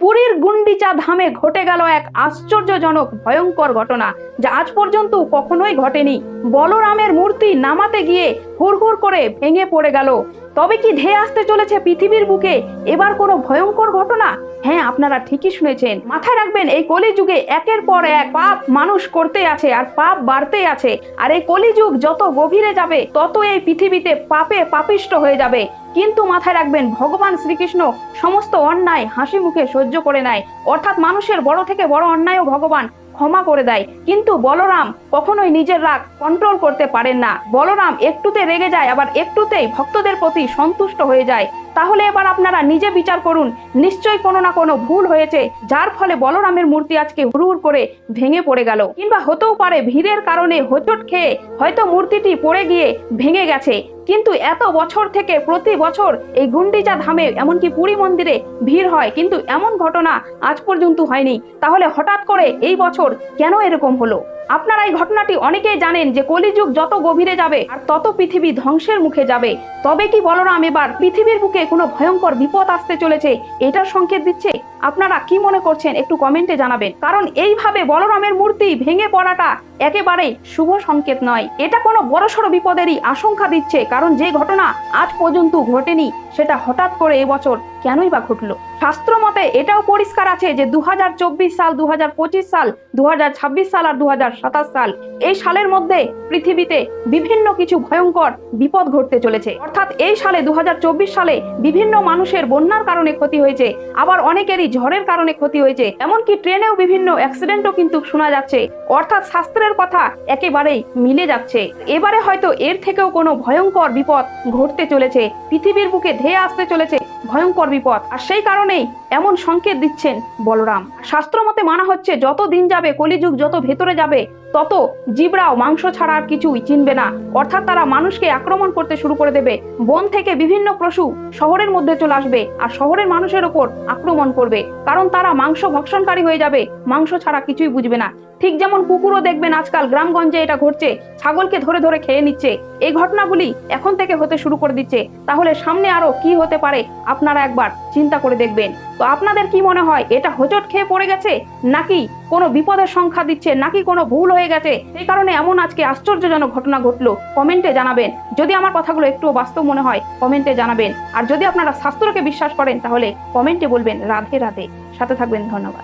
পুরীর গুন্ডিচা ধামে ঘটে গেল এক আশ্চর্যজনক ভয়ঙ্কর ঘটনা, যা আজ পর্যন্ত কখনোই ঘটেনি। বলরামের মূর্তি নামাতে গিয়ে হুড়হুড় করে ভেঙে পড়ে গেল। তবে কি ধেয়ে আসতে চলেছে পৃথিবীর বুকে এবার কোনো ভয়ঙ্কর ঘটনা? হ্যাঁ, আপনারা ঠিকই শুনেছেন। মাথায় রাখবেন, এই কলিযুগে একের পর এক পাপ মানুষ করতে আছে আর পাপ বাড়তে আছে। আর এই কলিযুগ যত গভীরে যাবে তত এই পৃথিবীতে পাপে পাপিষ্ট হয়ে যাবে। কিন্তু মাথায় রাখবেন, ভগবান শ্রীকৃষ্ণ সমস্ত অন্যায় হাসি মুখে সহ্য করে নেয়। অর্থাৎ মানুষের বড় থেকে বড় অন্যায়ও ভগবান ক্ষমা করে দেয়। কিন্তু বলরাম কখনোই নিজের রাগ কন্ট্রোল করতে পারেন না। বলরাম একটুতে রেগে যায়, আবার একটুতেই ভক্তদের প্রতি সন্তুষ্ট হয়ে যায়। তাহলে এবার আপনারা নিজে বিচার করুন, নিশ্চয়ই কোনো না কোনো ভুল হয়েছে, যার ফলে বলরামের মূর্তি আজকে হুড়হুড় করে ভেঙে পড়ে গেল। কিংবা হতেও পারে ভিড়ের কারণে হোঁচট খেয়ে হয়তো মূর্তিটি পড়ে গিয়ে ভেঙে গেছে। কিন্তু এত বছর থেকে প্রতি বছর এই গুন্ডিচা ধামে এমনকি পুরী মন্দিরে ভিড় হয়, কিন্তু এমন ঘটনা আজ পর্যন্ত হয়নি। তাহলে হঠাৎ করে এই বছর কেন এরকম হলো? আপনারা এই ঘটনাটি অনেকেই জানেন যে কলিযুগ যত গভীরে যাবে আর তত পৃথিবী ধ্বংসের মুখে যাবে। তবে কি বলরাম এবার পৃথিবীর বুকে কোনো ভয়ঙ্কর বিপদ আসতে চলেছে এটার সংকেত দিচ্ছে? আপনারা কি মনে করছেন একটু কমেন্টে জানাবেন। কারণ এইভাবে বলরামের মূর্তি ভেঙে পড়াটা একেবারেই শুভ সংকেত নয়। এটা কোনো বড়সড় বিপদেরই আশঙ্কা দিচ্ছে। কারণ যে ঘটনা আজ পর্যন্ত ঘটেনি সেটা হঠাৎ করে এবছর কেনই বা ঘটলো? শাস্ত্র মতে এটাও পরিষ্কার আছে যে 2024 সাল, 2025 সাল, 2026 সাল আর 2027 সাল, এই সালের মধ্যে পৃথিবীতে বিভিন্ন কিছু ভয়ঙ্কর বিপদ ঘটতে চলেছে। অর্থাৎ এই সালে 2024 সালে বিভিন্ন মানুষের বন্যার কারণে ক্ষতি হয়েছে, আবার অনেকেরই ঝড়ের কারণে ক্ষতি হয়েছে, এমনকি ট্রেনেও বিভিন্ন অ্যাক্সিডেন্টও কিন্তু শোনা যাচ্ছে। অর্থাৎ শাস্ত্রের কথা একেবারেই মিলে যাচ্ছে। এবারে হয়তো এর থেকেও কোনো ভয়ঙ্কর বিপদ ঘটতে চলেছে, পৃথিবীর বুকে ধেয়ে আসতে চলেছে ভয়ঙ্কর বিপদ। আর সেই কারণেই এমন সংকেত দিচ্ছেন বলরাম। শাস্ত্র মতে মানা হচ্ছে, যত দিন যাবে, কলিযুগ যত ভেতরে যাবে, তত জীবরাও মাংস ছাড়া আর কিছুই চিনবে না। অর্থাৎ তারা মানুষকে আক্রমণ করতে শুরু করে দেবে। বন থেকে বিভিন্ন পশু শহরের মধ্যে চলে আসবে আর শহরের মানুষের উপর আক্রমণ করবে, কারণ তারা মাংস ভক্ষণকারী হয়ে যাবে, মাংস ছাড়া কিছুই বুঝবে না। ঠিক যেমন কুকুরও দেখবেন আজকাল গ্রামগঞ্জে এটা ঘটছে, ছাগলকে ধরে ধরে খেয়ে নিচ্ছে। এই ঘটনাগুলি এখন থেকে হতে শুরু করে দিচ্ছে। তাহলে সামনে আরো কি হতে পারে আপনারা একবার চিন্তা করে দেখবেন। তো আপনাদের কি মনে হয়, এটা হোঁচট খেয়ে পড়ে গেছে, নাকি কোনো বিপদের সংখ্যা দিচ্ছে, নাকি কোনো ভুল হয়ে গেছে, সেই কারণে এমন আজকে আশ্চর্যজনক ঘটনা ঘটলো? কমেন্টে জানাবেন। যদি আমার কথাগুলো একটু বাস্তব মনে হয় কমেন্টে জানাবেন। আর যদি আপনারা শাস্ত্রকে বিশ্বাস করেন তাহলে কমেন্টে বলবেন রাধে রাধে। সাথে থাকবেন, ধন্যবাদ।